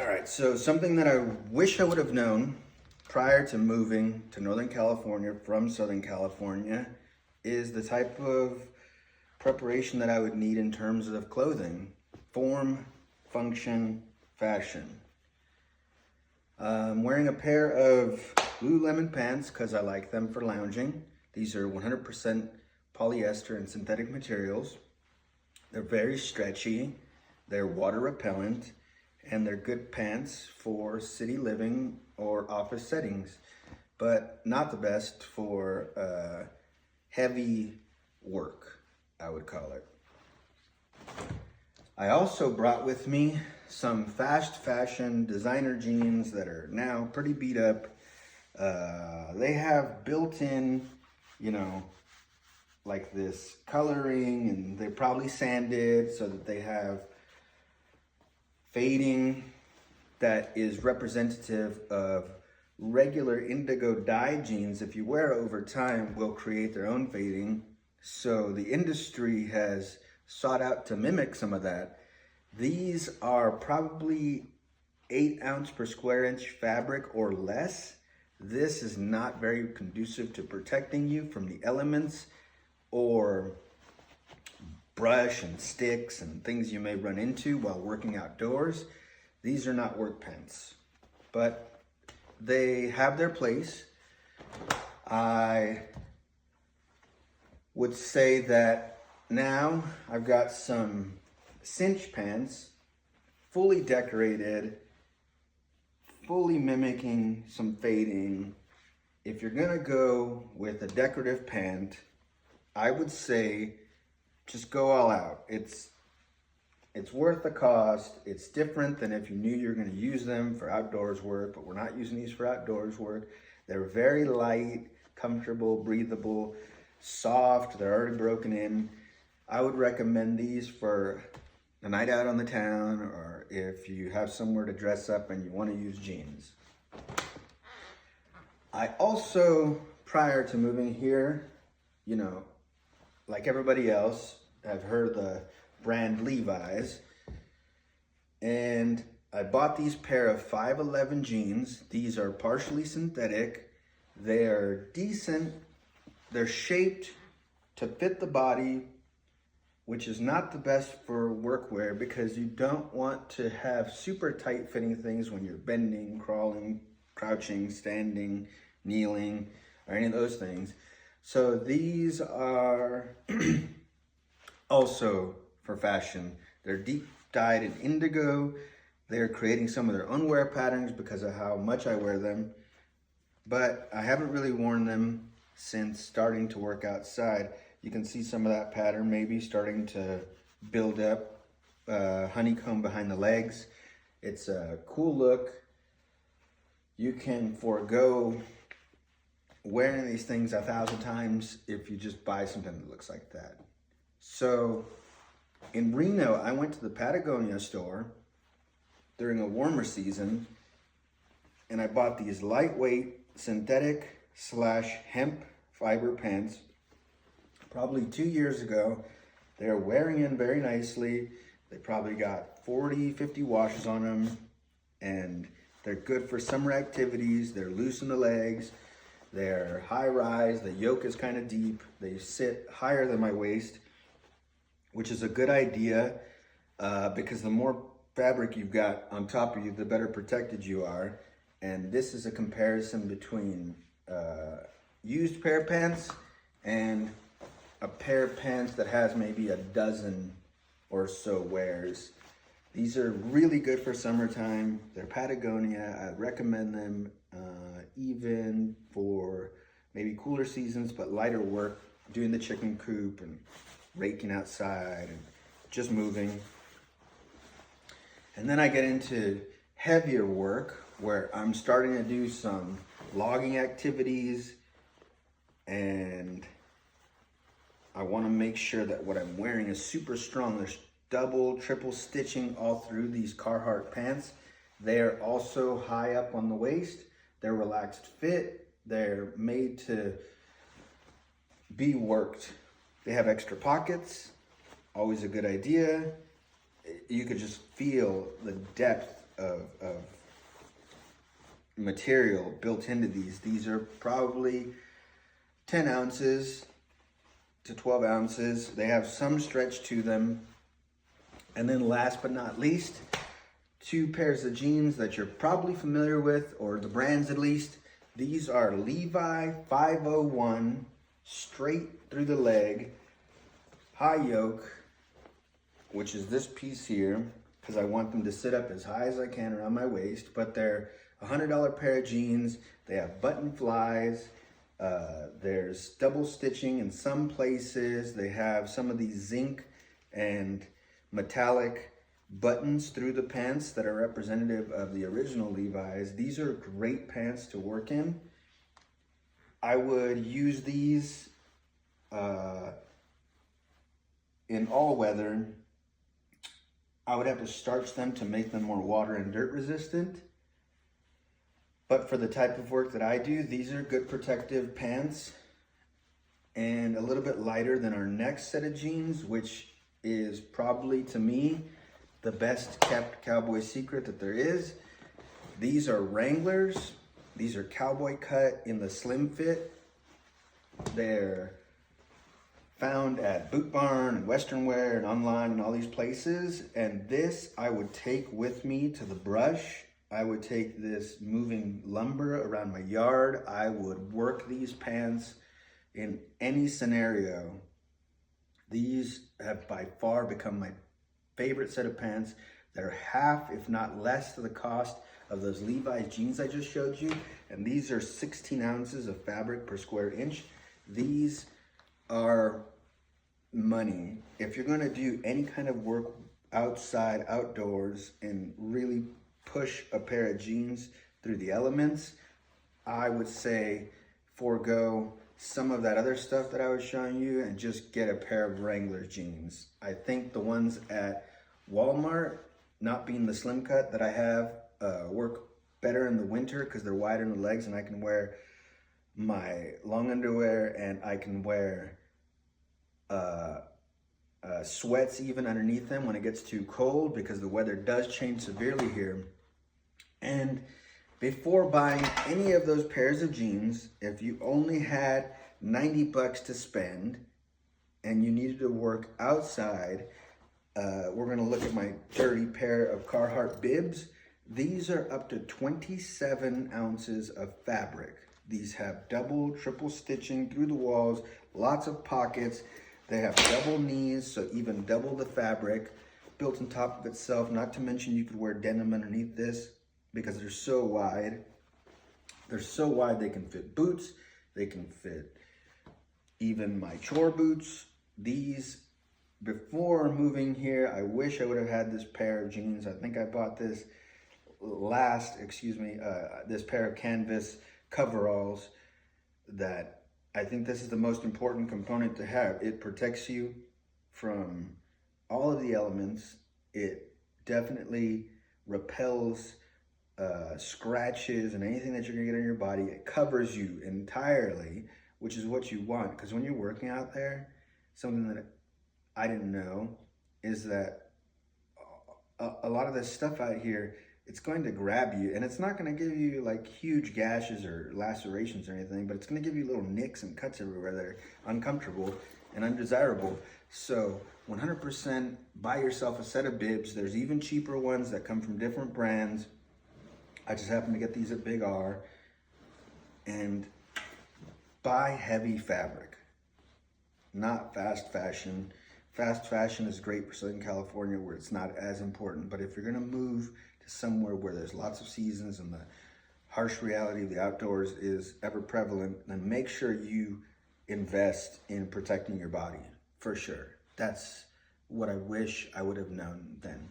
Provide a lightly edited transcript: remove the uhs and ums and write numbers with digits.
All right, so something that I wish I would have known prior to moving to Northern California from Southern California is the type of preparation that I would need in terms of clothing, form, function, fashion. I'm wearing a pair of Lululemon pants because I like them for lounging. These are 100% polyester and synthetic materials. They're very stretchy, they're water repellent, and they're good pants for city living or office settings, but not the best for heavy work, I would call it. I also brought with me some fast fashion designer jeans that are now pretty beat up. They have built-in, like this coloring, and they're probably sanded so that they have fading that is representative of regular indigo dye jeans. If you wear over time, will create their own fading. So the industry has sought out to mimic some of that. These are probably 8 ounce per square inch fabric or less. This is not very conducive to protecting you from the elements or brush and sticks and things you may run into while working outdoors. These are not work pants, but they have their place. I would say that now I've got some cinch pants, fully decorated, fully mimicking some fading. If you're gonna go with a decorative pant, I would say just go all out. It's worth the cost. It's different than if you knew you were going to use them for outdoors work, but we're not using these for outdoors work. They're very light, comfortable, breathable, soft. They're already broken in. I would recommend these for a night out on the town, or if you have somewhere to dress up and you want to use jeans. I also, prior to moving here, like everybody else, I've heard the brand Levi's, and I bought these pair of 511 jeans. These are partially synthetic. They're decent. They're shaped to fit the body, which is not the best for workwear because you don't want to have super tight fitting things when you're bending, crawling, crouching, standing, kneeling, or any of those things. So these are also for fashion. They're deep dyed in indigo. They're creating some of their own wear patterns because of how much I wear them. But I haven't really worn them since starting to work outside. You can see some of that pattern maybe starting to build up, honeycomb behind the legs. It's a cool look. You can forego wearing these things 1,000 times if you just buy something that looks like that. So in Reno, I went to the Patagonia store during a warmer season, and I bought these lightweight synthetic / hemp fiber pants probably 2 years ago. They're wearing in very nicely. They probably got 40, 50 washes on them, and they're good for summer activities. They're loose in the legs. They're high rise. The yoke is kind of deep. They sit higher than my waist, which is a good idea because the more fabric you've got on top of you, the better protected you are. And this is a comparison between used pair of pants and a pair of pants that has maybe a dozen or so wears. These are really good for summertime. They're Patagonia. I recommend them even for maybe cooler seasons, but lighter work, doing the chicken coop and raking outside and just moving. And then I get into heavier work where I'm starting to do some logging activities, and I want to make sure that what I'm wearing is super strong. There's double, triple stitching all through these Carhartt pants. They're also high up on the waist. They're relaxed fit. They're made to be worked. They have extra pockets, always a good idea. You could just feel the depth of material built into these. These are probably 10 ounces to 12 ounces. They have some stretch to them. And then last but not least, 2 pairs of jeans that you're probably familiar with, or the brands at least. These are Levi 501 straight through the leg, high yoke, which is this piece here, because I want them to sit up as high as I can around my waist. But they're a $100 pair of jeans. They have button flies. There's double stitching in some places. They have some of these zinc and metallic buttons through the pants that are representative of the original Levi's. These are great pants to work in. I would use these in all weather. I would have to starch them to make them more water and dirt resistant. But for the type of work that I do, these are good protective pants, and a little bit lighter than our next set of jeans, which is probably, to me, the best kept cowboy secret that there is. These are Wranglers. These are cowboy cut in the slim fit. They're found at Boot Barn and Western Wear and online and all these places. And this I would take with me to the brush. I would take this moving lumber around my yard. I would work these pants in any scenario. These have by far become my favorite set of pants. They're half, if not less, to the cost of those Levi's jeans I just showed you. And these are 16 ounces of fabric per square inch. These are money. If you're gonna do any kind of work outside, outdoors, and really push a pair of jeans through the elements, I would say forego some of that other stuff that I was showing you and just get a pair of Wrangler jeans. I think the ones at Walmart, not being the slim cut that I have, work better in the winter because they're wider in the legs and I can wear my long underwear and I can wear sweats even underneath them when it gets too cold, because the weather does change severely here. And before buying any of those pairs of jeans, if you only had 90 bucks to spend and you needed to work outside, we're gonna look at my dirty pair of Carhartt bibs. These are up to 27 ounces of fabric. These have double, triple stitching through the walls, lots of pockets. They have double knees, so even double the fabric built on top of itself. Not to mention you could wear denim underneath this because they're so wide. They're so wide they can fit boots. They can fit even my chore boots. These, before moving here, I wish I would have had this pair of jeans. I think I bought this this pair of canvas coveralls that I think this is the most important component to have. It protects you from all of the elements. It definitely repels scratches and anything that you're gonna get on your body. It covers you entirely, which is what you want. Because when you're working out there, something that I didn't know is that a lot of this stuff out here, it's going to grab you, and it's not going to give you like huge gashes or lacerations or anything, but it's going to give you little nicks and cuts everywhere that are uncomfortable and undesirable. So 100% buy yourself a set of bibs. There's even cheaper ones that come from different brands. I just happen to get these at Big R. And buy heavy fabric, not fast fashion. Fast fashion is great for Southern California where it's not as important, but if you're going to move to somewhere where there's lots of seasons and the harsh reality of the outdoors is ever prevalent, then make sure you invest in protecting your body, for sure. That's what I wish I would have known then.